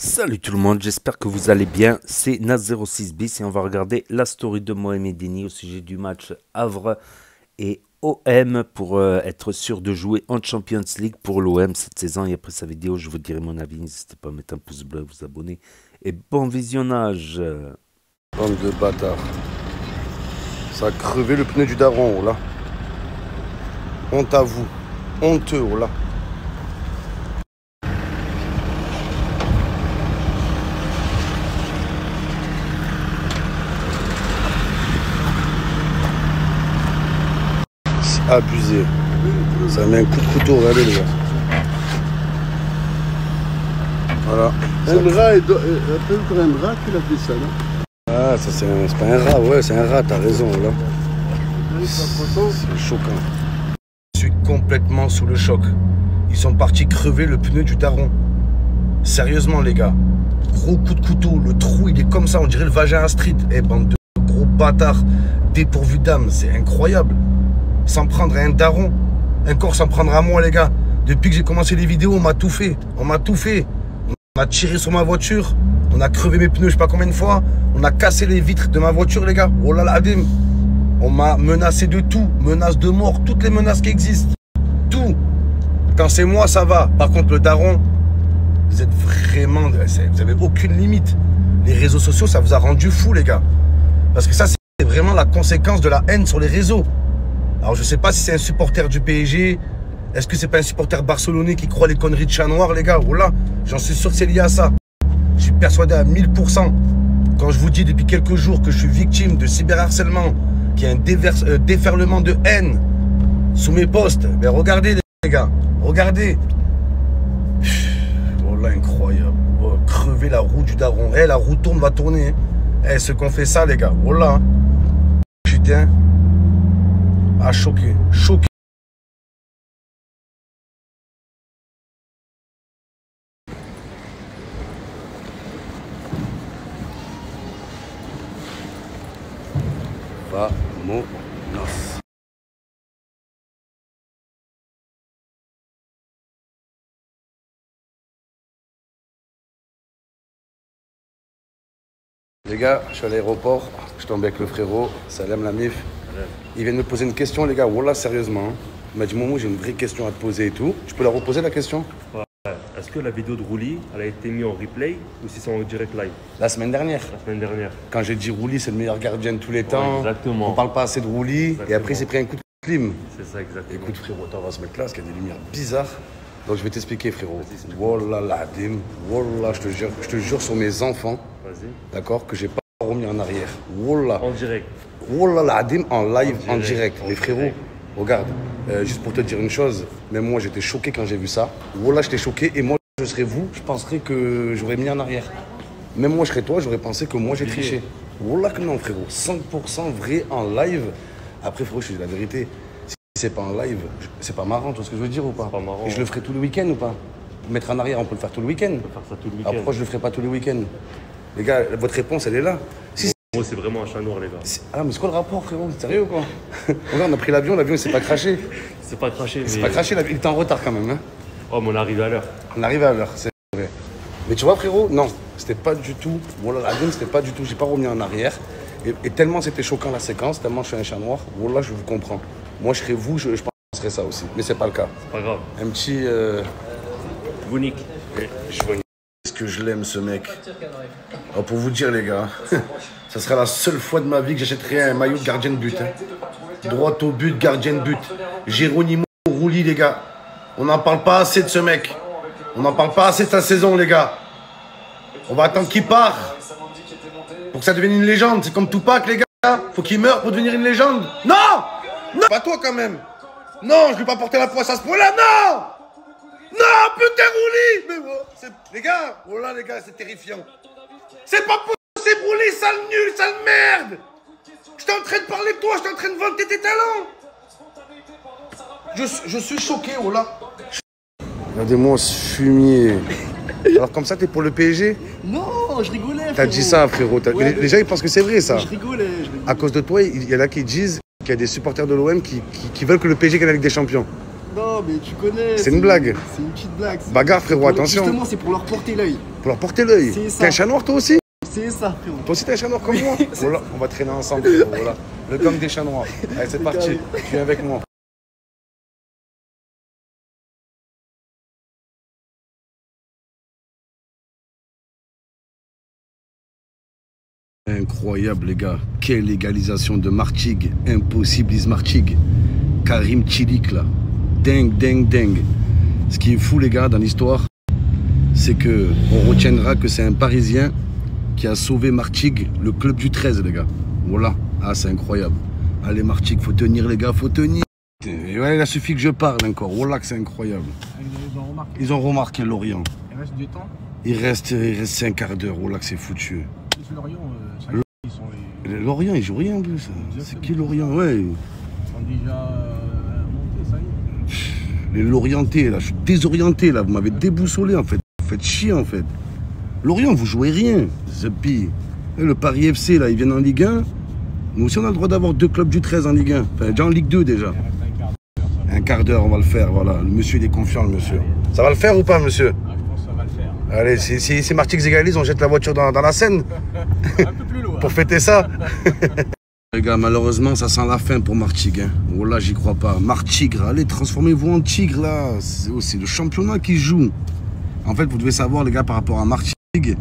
Salut tout le monde, j'espère que vous allez bien. C'est Naz06 bis et on va regarder la story de Mohamedini au sujet du match Havre et OM pour être sûr de jouer en Champions League pour l'OM cette saison. Et après sa vidéo, je vous dirai mon avis. N'hésitez pas à mettre un pouce bleu, vous abonner et bon visionnage. Bande de bâtards. Ça a crevé le pneu du daron, oh là. Honte à vous. Honteux, oh là. C'est abusé. Ça met un coup de couteau, regardez les gars. Voilà. Un rat, peut-être un rat qui a fait ça, non? Ah, ça c'est pas un rat, ouais, c'est un rat, t'as raison, là. C'est choquant. Je suis complètement sous le choc. Ils sont partis crever le pneu du daron. Sérieusement, les gars. Gros coup de couteau, le trou, il est comme ça, on dirait le vagin Astrid. Eh, bande de gros bâtards, dépourvus d'âme, c'est incroyable. S'en prendre à un daron, encore s'en prendre à moi, les gars. Depuis que j'ai commencé les vidéos, on m'a tout fait. On m'a tout fait. On a tiré sur ma voiture. On a crevé mes pneus, je sais pas combien de fois. On a cassé les vitres de ma voiture, les gars. Oh là là, Adim. On m'a menacé de tout. Menace de mort, toutes les menaces qui existent. Tout. Quand c'est moi, ça va. Par contre, le daron, vous êtes vraiment... Vous avez aucune limite. Les réseaux sociaux, ça vous a rendu fou, les gars. Parce que ça, c'est vraiment la conséquence de la haine sur les réseaux. Alors, je sais pas si c'est un supporter du PSG. Est-ce que c'est pas un supporter barcelonais qui croit les conneries de chat noir, les gars? Oh là, j'en suis sûr que c'est lié à ça. Je suis persuadé à 1000%. Quand je vous dis depuis quelques jours que je suis victime de cyberharcèlement, qu'il y a un déferlement de haine sous mes posts, ben regardez les gars, regardez. Oh là, incroyable. Oh, crever la roue du daron. Eh, la roue tourne, va tourner. Eh, ceux qu'on fait ça, les gars. Oh là. Putain. Ah, choqué. Choqué. Vamonos. Les gars, je suis à l'aéroport, je tombe avec le frérot, Salem la mif. Il vient de me poser une question, les gars, wallah, sérieusement. Il m'a dit, Momo, j'ai une vraie question à te poser et tout. Tu peux la reposer, la question? Ouais. Est-ce que la vidéo de Rouli, elle a été mise en replay ou si c'est en direct live? La semaine dernière. La semaine dernière. Quand j'ai dit Rouli, c'est le meilleur gardien de tous les temps. Exactement. On parle pas assez de Rouli. Et après, il s'est pris un coup de clim. C'est ça, exactement. Écoute, frérot, attends, on va se mettre là, parce qu'il y a des lumières bizarres. Donc, je vais t'expliquer, frérot. Wallah, l'adim. Wallah, je te jure sur mes enfants. Vas-y. D'accord, que j'ai pas remis en arrière. Wallah. En direct. Wallah, l'adim, en live, en direct. Les frérots, regarde, juste pour te dire une chose, même moi, j'étais choqué quand j'ai vu ça. Wallah, j'étais choqué. Et moi, je serais vous, je penserais que j'aurais mis en arrière. Même moi, je serais toi, j'aurais pensé que moi, j'ai triché. Wallah que non, frérot. 100% vrai en live. Après, frérot, je te dis la vérité. Si c'est pas en live, c'est pas marrant, tu vois ce que je veux dire ou pas? C'est pas marrant. Et je le ferai tout le week-end ou pas? Mettre en arrière, on peut le faire tout le week-end. On peut faire ça tout le week-end. Alors pourquoi je le ferai pas tout le week-end? Les gars, votre réponse, elle est là. Si Moi, c'est vraiment un chat noir, les gars. Ah, mais c'est quoi le rapport, frérot? Sérieux ou quoi? Regarde, on a pris l'avion, il s'est pas craché. C'est pas craché, mais... C'est pas craché, il était en retard quand même. Hein. Oh, mais on est arrivé à l'heure. On arrive à l'heure, c'est vrai. Mais tu vois, frérot, non, c'était pas du tout. Voilà, l'avion, c'était pas du tout. J'ai pas remis en arrière. Et tellement c'était choquant la séquence, tellement je suis un chat noir. Voilà, je vous comprends. Moi, je serais vous, je penserais ça aussi. Mais c'est pas le cas. C'est pas grave. Un petit. Vous nique. Je vois est-ce que je l'aime, ce mec? Alors, pour vous dire, les gars, ça sera la seule fois de ma vie que j'achèterai un maillot de gardien de but. Hein. Droit au but, gardien de but. Géronimo Rouli, les gars. On n'en parle pas assez de ce mec. On n'en parle pas assez de sa saison, les gars. On va attendre qu'il part pour que ça devienne une légende. C'est comme Tupac, les gars. Faut qu'il meure pour devenir une légende. Non! Non! Pas toi, quand même. Non, je vais pas porter la poisse à ce point-là. Non! Non, putain, Rouli! Mais oh, les gars, oh là, les gars, c'est terrifiant. C'est pas possible, Rouli, sale nul, sale merde! J'étais en train de parler de toi, j'étais en train de vanter tes talents. Je suis choqué, oh là. Regardez-moi ce fumier. Alors comme ça, t'es pour le PSG? Non, je rigolais. T'as dit ça, frérot. Ouais, les gens, ils pensent que c'est vrai, ça. Je rigolais. À cause de toi, il y en a qui disent qu'il y a des supporters de l'OM qui veulent que le PSG gagne la Ligue des Champions. Non, mais tu connais. C'est une blague. C'est une petite blague. Bagarre, frérot, attention. Justement, c'est pour leur porter l'œil. Pour leur porter l'œil. C'est ça. T'es un chat noir, toi aussi? C'est ça, frérot. Toi aussi, t'es un chat noir comme moi? Voilà, on va traîner ensemble, frérot, voilà. Le gang des chats noirs. Allez, c'est parti. Tu viens avec moi. Incroyable, les gars. Quelle égalisation de Martigues. Impossible, Is Martigues. Karim Tchilik, là. Dingue, dingue, dingue. Ce qui est fou, les gars, dans l'histoire, c'est que on retiendra que c'est un Parisien qui a sauvé Martigues, le club du 13, les gars. Voilà. Ah, c'est incroyable. Allez, Martigues, faut tenir, les gars, faut tenir. Et ouais, il a suffi que je parle encore. Voilà que c'est incroyable. Ils ont remarqué Lorient. Il reste du temps. Il reste 5 quarts d'heure. Voilà que c'est foutu. Lorient, ils sont Lorient, ils jouent rien en plus. C'est qui Lorient? Ouais. ils sont déjà montés, ça y est. Les Lorientais, là, je suis désorienté, là. Vous m'avez déboussolé, en fait. Vous faites chier, en fait. Lorient, vous jouez rien. Zepi. Le Paris FC, là, ils viennent en Ligue 1. Nous aussi, on a le droit d'avoir 2 clubs du 13 en Ligue 1. Enfin, déjà en Ligue 2, déjà. Un quart d'heure, on va le faire, voilà. Le monsieur, il est confiant, le monsieur. Ça va le faire ou pas, monsieur? Ah, je pense que ça va le faire. Allez, si Martigues égalise, on jette la voiture dans la Seine. Un peu plus loin. Pour fêter ça. Les gars, malheureusement, ça sent la fin pour Martigues. Hein. Oh là, j'y crois pas. Martigues, allez, transformez-vous en tigre, là. C'est le championnat qui joue. En fait, vous devez savoir, les gars, par rapport à Martigues,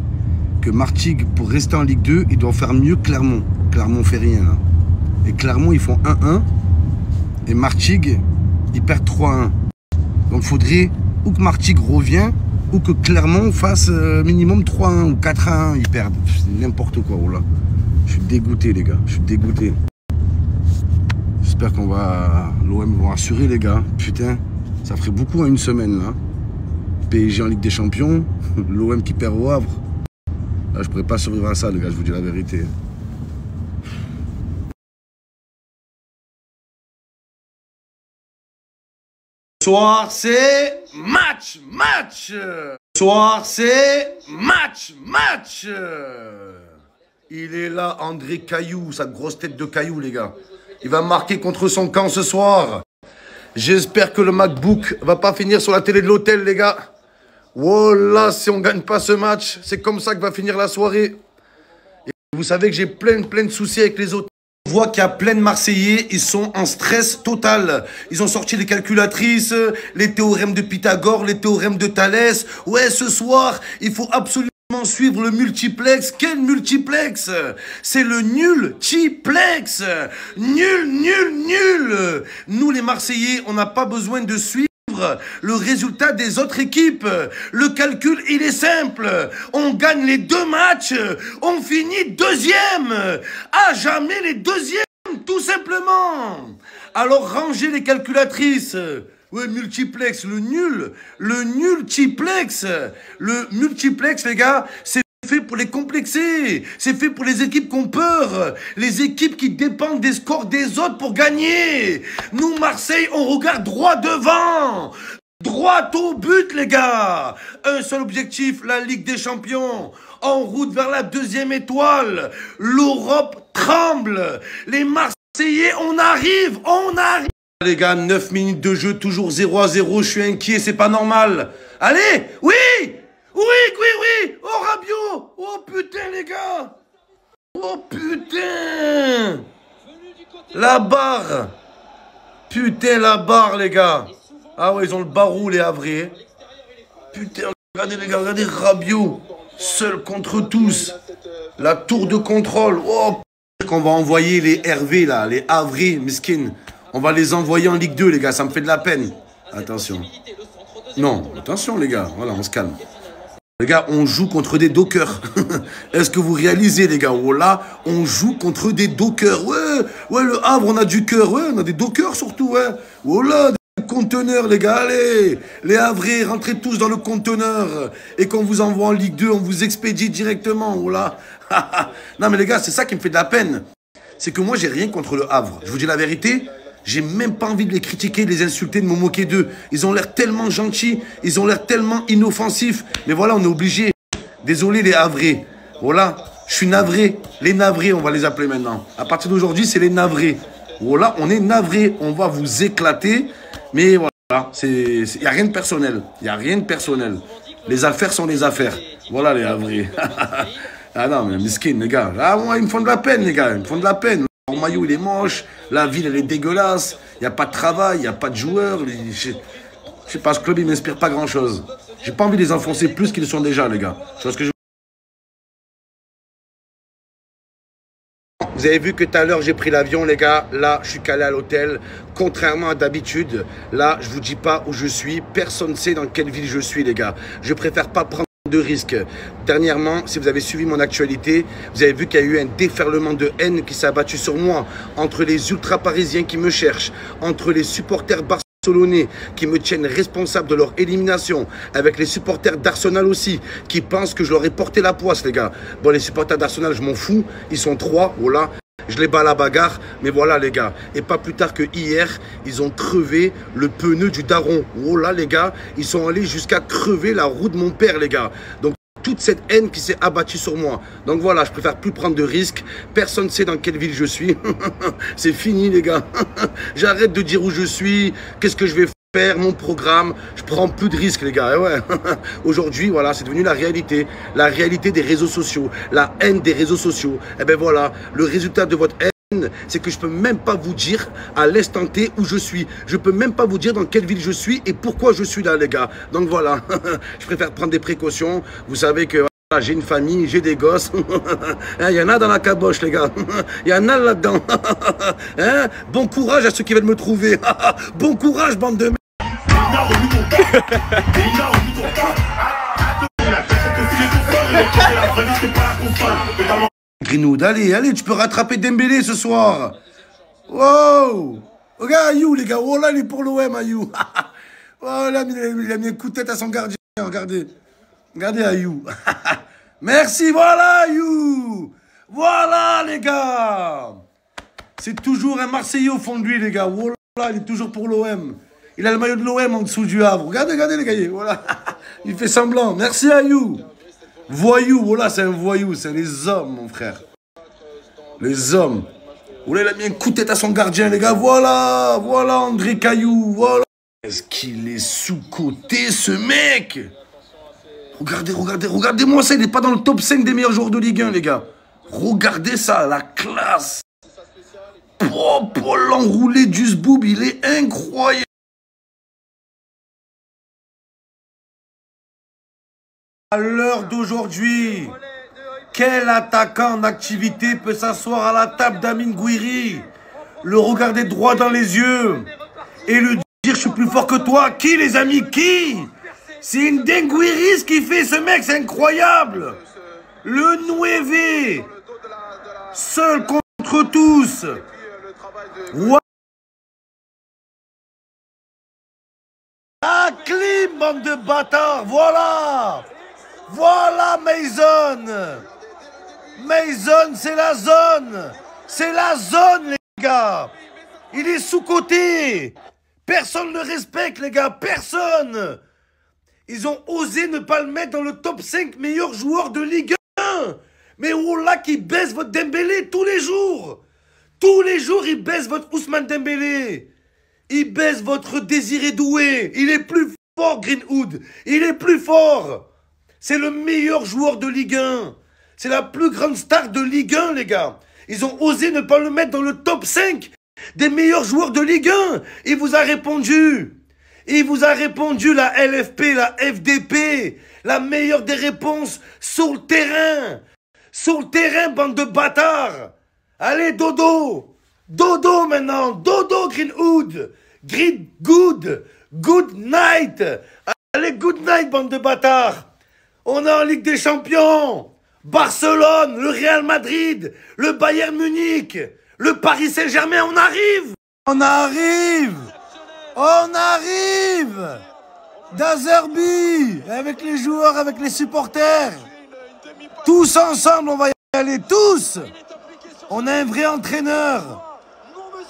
que Martigues, pour rester en Ligue 2, il doit faire mieux que Clermont. Clermont fait rien, là. Et Clermont, ils font 1-1. Et Martigues, ils perdent 3-1. Donc, il faudrait ou que Martigues revient, ou que Clermont fasse minimum 3-1 ou 4-1. Ils perdent. C'est n'importe quoi, oh là. Je suis dégoûté, les gars. Je suis dégoûté. J'espère qu'on va... L'OM vont assurer, les gars. Putain, ça ferait beaucoup en une semaine, là. PSG en Ligue des Champions. L'OM qui perd au Havre. Là, je pourrais pas survivre à ça, les gars. Je vous dis la vérité. Ce soir, c'est match. Ce soir, c'est match. Il est là, André Caillou, sa grosse tête de caillou, les gars. Il va marquer contre son camp ce soir. J'espère que le MacBook va pas finir sur la télé de l'hôtel, les gars. Voilà, si on gagne pas ce match, c'est comme ça que va finir la soirée. Et vous savez que j'ai plein de soucis avec les autres. On voit qu'il y a plein de Marseillais, ils sont en stress total. Ils ont sorti les calculatrices, les théorèmes de Pythagore, les théorèmes de Thalès. Ouais, ce soir, il faut absolument suivre le multiplex. Quel multiplex? C'est le nul-tiplex. Nul. Nous, les Marseillais, on n'a pas besoin de suivre le résultat des autres équipes. Le calcul, il est simple. On gagne les 2 matchs, on finit 2e. À jamais les 2e, tout simplement. Alors, rangez les calculatrices. Ouais, multiplex, le nultiplex. Le multiplex, les gars, c'est fait pour les complexer. C'est fait pour les équipes qui ont peur. Les équipes qui dépendent des scores des autres pour gagner. Nous, Marseille, on regarde droit devant. Droit au but, les gars. Un seul objectif, la Ligue des Champions. En route vers la 2e étoile. L'Europe tremble. Les Marseillais, on arrive. Les gars, 9 minutes de jeu, toujours 0-0. Je suis inquiet, c'est pas normal. Allez, oui. Oh, Rabiot. Oh, putain, les gars. Oh, putain. La barre. Putain, la barre, les gars. Ah ouais, ils ont le barou, les Havrais. Putain, regardez, les gars, regardez Rabiot. Seul contre tous. La tour de contrôle. Oh, qu'on va envoyer les Hervé, là, les Havrais, miskin. On va les envoyer en Ligue 2, les gars. Ça me fait de la peine. Attention. Non, attention, les gars. Voilà, on se calme. Les gars, on joue contre des dockers. Est-ce que vous réalisez, les gars? Oh là, on joue contre des dockers. Ouais, le Havre, on a du cœur. Ouais, on a des dockers surtout, ouais. Oh là, des conteneurs, les gars. Allez, les Havrais, rentrez tous dans le conteneur. Et quand on vous envoie en Ligue 2, on vous expédie directement. Oh là. Non, mais les gars, c'est ça qui me fait de la peine. C'est que moi, j'ai rien contre le Havre. Je vous dis la vérité. J'ai même pas envie de les critiquer, de les insulter, de me moquer d'eux. Ils ont l'air tellement gentils, ils ont l'air tellement inoffensifs. Mais voilà, on est obligé. Désolé les Havrais. Voilà, je suis navré. Les navrés, on va les appeler maintenant. À partir d'aujourd'hui, c'est les navrés. Voilà, on est navrés. On va vous éclater. Mais voilà. Il n'y a rien de personnel. Il n'y a rien de personnel. Les affaires sont les affaires. Voilà les avrils. Ah non, mais miskin, les gars. Ah, moi, ils me font de la peine, les gars. Ils me font de la peine. Leur maillot, il est moche. La ville, elle est dégueulasse. Il n'y a pas de travail. Il n'y a pas de joueurs. Je sais pas, ce club, il ne m'inspire pas grand-chose. J'ai pas envie de les enfoncer plus qu'ils sont déjà, les gars. Tu vois ce que je... Vous avez vu que tout à l'heure, j'ai pris l'avion, les gars. Là, je suis calé à l'hôtel. Contrairement à d'habitude, là, je vous dis pas où je suis. Personne ne sait dans quelle ville je suis, les gars. Je préfère pas prendre de risques. Dernièrement, si vous avez suivi mon actualité, vous avez vu qu'il y a eu un déferlement de haine qui s'est abattu sur moi. Entre les ultra-parisiens qui me cherchent, entre les supporters barcelonais qui me tiennent responsable de leur élimination, avec les supporters d'Arsenal aussi, qui pensent que je leur ai porté la poisse, les gars. Bon, les supporters d'Arsenal, je m'en fous. Ils sont 3, voilà. Je les bats à la bagarre, mais voilà les gars. Et pas plus tard que hier, ils ont crevé le pneu du daron. Oh là les gars, ils sont allés jusqu'à crever la roue de mon père les gars. Donc toute cette haine qui s'est abattue sur moi. Donc voilà, je préfère plus prendre de risques. Personne ne sait dans quelle ville je suis. C'est fini les gars. J'arrête de dire où je suis, qu'est-ce que je vais faire, mon programme. Je prends plus de risques les gars. Et ouais. Aujourd'hui, voilà, c'est devenu la réalité. La réalité des réseaux sociaux. La haine des réseaux sociaux. Et ben voilà, le résultat de votre haine, c'est que je peux même pas vous dire à l'instant T où je suis. Je peux même pas vous dire dans quelle ville je suis et pourquoi je suis là les gars. Donc voilà, je préfère prendre des précautions. Vous savez que voilà, j'ai une famille, j'ai des gosses. Il y en a dans la caboche les gars. Il y en a là-dedans. Hein? Bon courage à ceux qui veulent me trouver. Bon courage bande de... Greenwood, allez, tu peux rattraper Dembélé ce soir. Wow. Regarde Ayou, les gars. Oh là, il est pour l'OM, Ayou. Oh là, il a mis un coup de tête à son gardien. Regardez. Regardez Ayou. Merci, voilà Ayou. Voilà, les gars. C'est toujours un Marseillais au fond de lui, les gars. Oh là, il est toujours pour l'OM. Il a le maillot de l'OM en dessous du Havre. Regardez, les gars. Voilà. Il fait semblant. Merci Ayou. Voyou, voilà, c'est un voyou, c'est les hommes, mon frère. Les hommes. Voilà, il a mis un coup de tête à son gardien, les gars. Voilà, André Caillou, voilà. Est-ce qu'il est sous-coté, ce mec? Regardez-moi ça, il n'est pas dans le top 5 des meilleurs joueurs de Ligue 1, les gars. Regardez ça, la classe. Oh, l'enroulé du zboob, il est incroyable. À l'heure d'aujourd'hui, quel attaquant en activité peut s'asseoir à la table d'Amine Gouiri, le regarder droit dans les yeux et lui dire je suis plus fort que toi? Qui les amis? Qui? C'est une dinguerie ce qu'il fait ce mec, c'est incroyable. Le Nueve, seul contre tous. Ouais. La clim, bande de bâtards, voilà. Voilà Mason. Mason, c'est la zone. C'est la zone, les gars. Il est sous-coté. Personne ne le respecte, les gars. Personne. Ils ont osé ne pas le mettre dans le top 5 meilleurs joueurs de Ligue 1. Mais oh là, qui baisse votre Dembélé tous les jours. Tous les jours, il baisse votre Ousmane Dembélé. Il baisse votre Désiré Doué. Il est plus fort, Greenwood. Il est plus fort. C'est le meilleur joueur de Ligue 1. C'est la plus grande star de Ligue 1, les gars. Ils ont osé ne pas le mettre dans le top 5 des meilleurs joueurs de Ligue 1. Il vous a répondu. Il vous a répondu la LFP, la FDP. La meilleure des réponses sur le terrain. Sur le terrain, bande de bâtards. Allez, dodo. Dodo maintenant. Dodo, Greenwood. Good. Good night. Allez, good night, bande de bâtards. On est en Ligue des Champions. Barcelone, le Real Madrid, le Bayern Munich, le Paris Saint-Germain, on arrive. On arrive. D'Azerbi, avec les joueurs, avec les supporters. Tous ensemble, on va y aller, tous. On a un vrai entraîneur.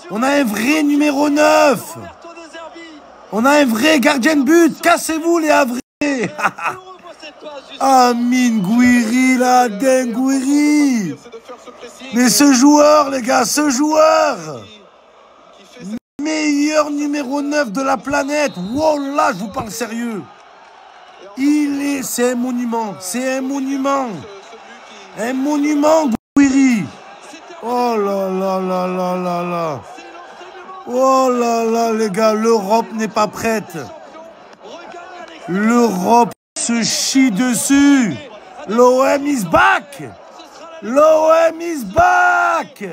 On a un vrai numéro 9. On a un vrai gardien de but. Cassez-vous, les Havrais. Amine Gouiri, la dingue Gouiri. Mais ce joueur, les gars, ce joueur. meilleur numéro 9 de la planète. Wow, là, je vous parle sérieux. C'est un monument. C'est un monument. Un monument, Gouiri. Oh là là là là là là. Oh là là, les gars, l'Europe n'est pas prête. L'Europe se chie dessus. L'OM is back. L'OM is back.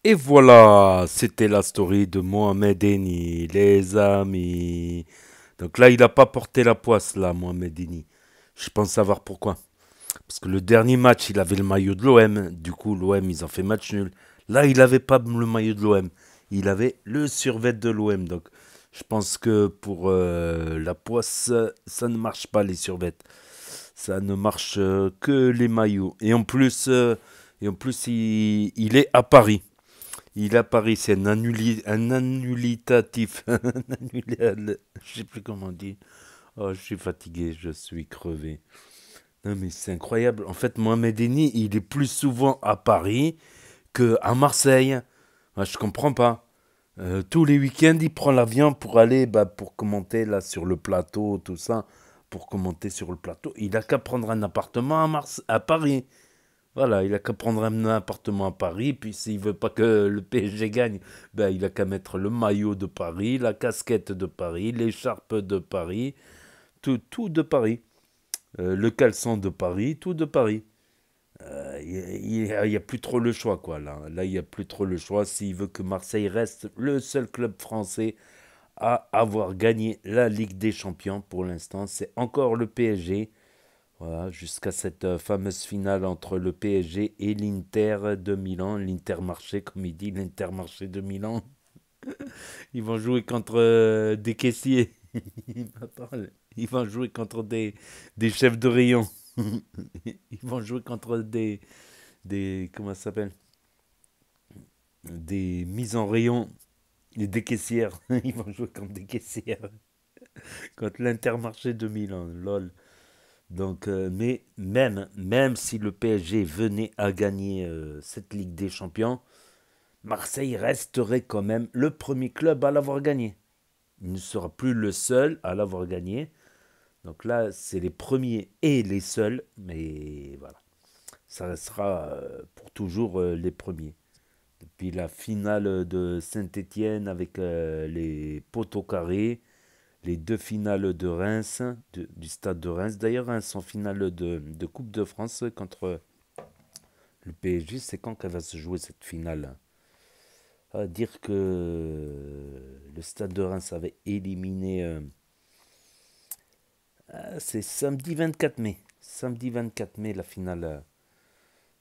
Et voilà, c'était la story de Mohamed Eni, les amis. Donc là, il n'a pas porté la poisse, là, Mohamed Eni. Je pense savoir pourquoi. Parce que le dernier match, il avait le maillot de l'OM. Du coup, l'OM, ils ont fait match nul. Là, il n'avait pas le maillot de l'OM. Il avait le survêt de l'OM. Donc, je pense que pour la poisse, ça ne marche pas, les survêts. Ça ne marche que les maillots. Et en plus, il est à Paris. Il est à Paris, c'est un annulitatif. Je sais plus comment on dit. Oh, je suis fatigué, je suis crevé. Non, mais c'est incroyable. En fait, Mohamed Eni, il est plus souvent à Paris qu'à Marseille. Moi, je comprends pas. Tous les week-ends, il prend l'avion pour aller, pour commenter là sur le plateau, tout ça. Pour commenter sur le plateau. Il a qu'à prendre un appartement à Paris. Voilà, il a qu'à prendre un appartement à Paris, puis s'il veut pas que le PSG gagne, il a qu'à mettre le maillot de Paris, la casquette de Paris, l'écharpe de Paris, tout de Paris. Le caleçon de Paris, tout de Paris. Il y a plus trop le choix, quoi, là. Là, il n'y a plus trop le choix. S'il veut que Marseille reste le seul club français à avoir gagné la Ligue des Champions, pour l'instant, c'est encore le PSG. Voilà, jusqu'à cette fameuse finale entre le PSG et l'Inter de Milan, l'Intermarché, comme il dit, l'Intermarché de Milan. Ils vont jouer contre des caissiers. Ils vont jouer contre des chefs de rayon. Ils vont jouer contre comment ça s'appelle? Des mises en rayon, des caissières. Ils vont jouer contre des caissières. Contre l'Intermarché de Milan, lol. Donc, mais même si le PSG venait à gagner cette Ligue des Champions, Marseille resterait quand même le premier club à l'avoir gagné. Il ne sera plus le seul à l'avoir gagné. Donc là, c'est les premiers et les seuls, mais voilà. Ça restera pour toujours les premiers. Depuis la finale de Saint-Étienne avec les poteaux carrés, les deux finales de Reims, du stade de Reims. D'ailleurs, Reims en finale de Coupe de France contre le PSG. C'est quand qu'elle va se jouer cette finale? À dire que le stade de Reims avait éliminé... c'est samedi 24 mai. Samedi 24 mai, la finale.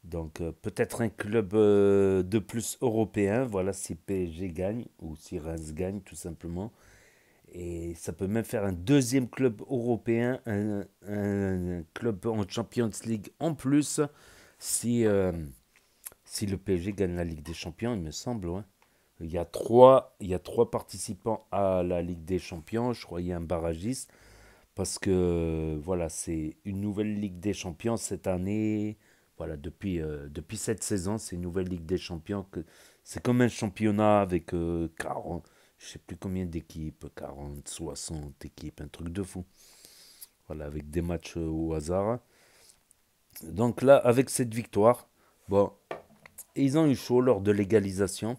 Donc, peut-être un club de plus européen. Voilà, si PSG gagne ou si Reims gagne, tout simplement. Et ça peut même faire un deuxième club européen, un club en Champions League en plus, si le PSG gagne la Ligue des Champions, il me semble. Ouais. Il y a trois participants à la Ligue des Champions. Je crois qu'il y a un barragiste. Parce que voilà, c'est une nouvelle Ligue des Champions cette année. Voilà, depuis cette saison, c'est une nouvelle Ligue des Champions. C'est comme un championnat avec 40, je sais plus combien d'équipes, 40, 60 équipes, un truc de fou. Voilà, avec des matchs au hasard. Donc là, avec cette victoire, bon, ils ont eu chaud lors de l'égalisation.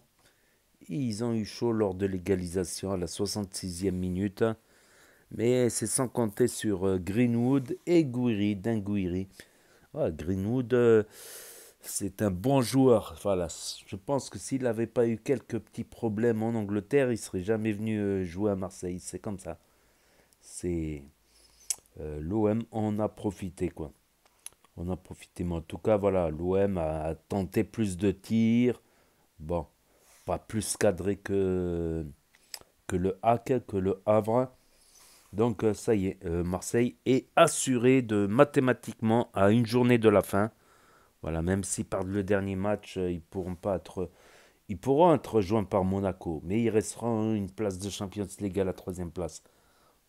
Ils ont eu chaud lors de l'égalisation à la 66e minute. Mais c'est sans compter sur Greenwood et Gouiri, Dingouiri. Ah, Greenwood, c'est un bon joueur. Voilà, je pense que s'il n'avait pas eu quelques petits problèmes en Angleterre, il serait jamais venu jouer à Marseille. C'est comme ça. C'est l'OM en a profité, quoi. On a profité, mais en tout cas, voilà, l'OM a tenté plus de tirs. Bon, pas plus cadré que le HAC, que le Havre. Donc ça y est, Marseille est assuré de mathématiquement à une journée de la fin. Voilà, même si par le dernier match, ils pourront être joints par Monaco, mais il restera une place de Champions League à la troisième place.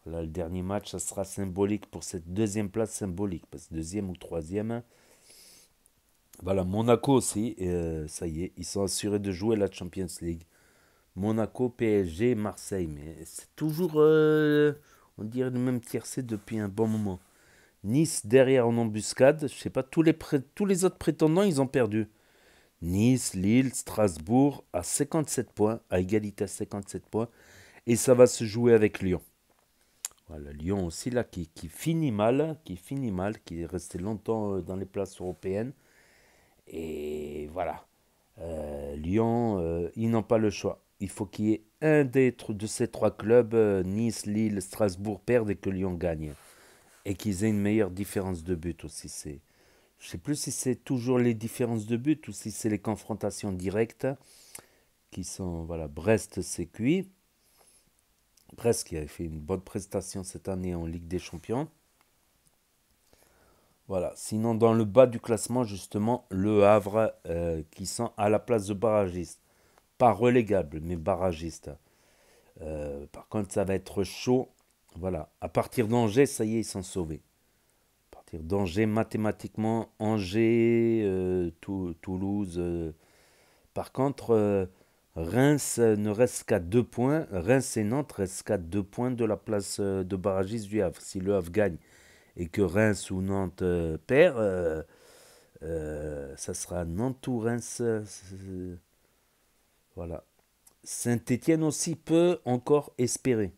Voilà, le dernier match, ça sera symbolique pour cette deuxième place symbolique. Parce que deuxième ou troisième. Voilà, Monaco aussi, ça y est, ils sont assurés de jouer la Champions League. Monaco, PSG, Marseille. Mais c'est toujours, on dirait, le même tiercé depuis un bon moment. Nice derrière en embuscade. Je sais pas, tous les autres prétendants, ils ont perdu. Nice, Lille, Strasbourg à 57 points, à égalité à 57 points. Et ça va se jouer avec Lyon. Voilà, Lyon aussi là qui finit mal, qui est resté longtemps dans les places européennes. Et voilà, Lyon, ils n'ont pas le choix. Il faut qu'il y ait un de ces trois clubs, Nice, Lille, Strasbourg, perdent et que Lyon gagne. Et qu'ils aient une meilleure différence de but aussi. Je ne sais plus si c'est toujours les différences de but ou si c'est les confrontations directes qui sont... Voilà, Brest, c'est cuit. Brest qui avait fait une bonne prestation cette année en Ligue des Champions. Voilà. Sinon, dans le bas du classement, justement, Le Havre qui sont à la place de barragiste. Pas relégable, mais barragiste. Par contre, ça va être chaud. Voilà. À partir d'Angers, ça y est, ils sont sauvés. À partir d'Angers, mathématiquement, Angers, Toulouse. Par contre, Reims ne reste qu'à 2 points. Reims et Nantes restent qu'à 2 points de la place de barragiste du Havre. Si le Havre gagne et que Reims ou Nantes perd, ça sera Nantes ou Reims. Voilà. Saint-Étienne aussi peut encore espérer.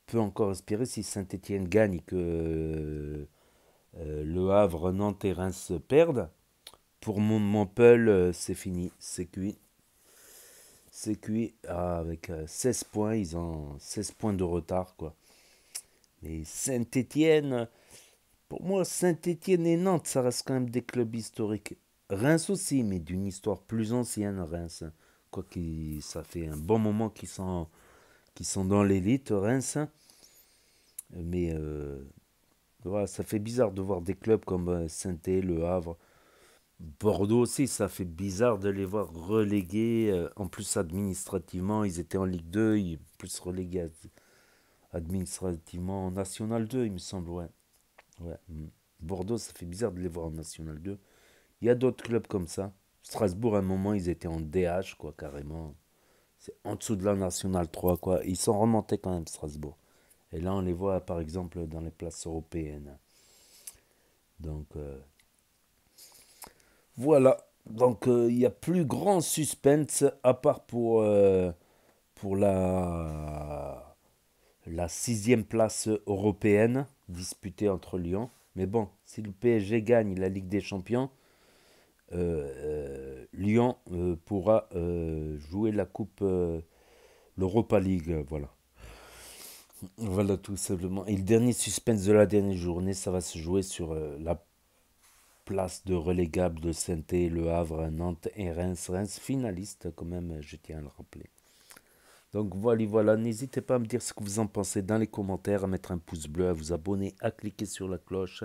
Peut encore espérer si Saint-Étienne gagne et que Le Havre, Nantes et Reims perdent. Pour Montpellier, c'est fini, c'est cuit. C'est cuit avec 16 points, ils ont 16 points de retard, quoi. Mais Saint-Étienne, pour moi, Saint-Étienne et Nantes, ça reste quand même des clubs historiques. Reims aussi, mais d'une histoire plus ancienne, Reims. Quoi qu'il, ça fait un bon moment qu'ils sont dans l'élite, Reims. Mais voilà, ça fait bizarre de voir des clubs comme Saint-Étienne, Le Havre. Bordeaux aussi, ça fait bizarre de les voir relégués. En plus, administrativement, ils étaient en Ligue 2, ils plus relégués administrativement en National 2, il me semble, ouais. Ouais. Bordeaux, ça fait bizarre de les voir en National 2. Il y a d'autres clubs comme ça. Strasbourg, à un moment, ils étaient en DH, quoi, carrément. C'est en dessous de la National 3, quoi. Ils sont remontés quand même, Strasbourg. Et là, on les voit, par exemple, dans les places européennes. Donc, voilà. Donc, il y a plus grand suspense, à part pour la sixième place européenne, disputée entre Lyon. Mais bon, si le PSG gagne la Ligue des Champions, Lyon pourra jouer la coupe, l'Europa League, voilà. Voilà tout simplement. Et le dernier suspense de la dernière journée, ça va se jouer sur la place de relégable de Saint-Étienne, Le Havre, Nantes et Reims. Reims finaliste quand même, je tiens à le rappeler. Donc voilà, n'hésitez pas à me dire ce que vous en pensez dans les commentaires, à mettre un pouce bleu, à vous abonner, à cliquer sur la cloche.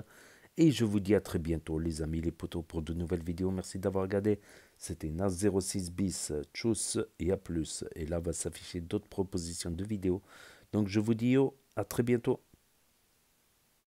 Et je vous dis à très bientôt les amis, les potos, pour de nouvelles vidéos. Merci d'avoir regardé. C'était Nas06 bis, tchuss et à plus. Et là va s'afficher d'autres propositions de vidéos. Donc je vous dis à très bientôt.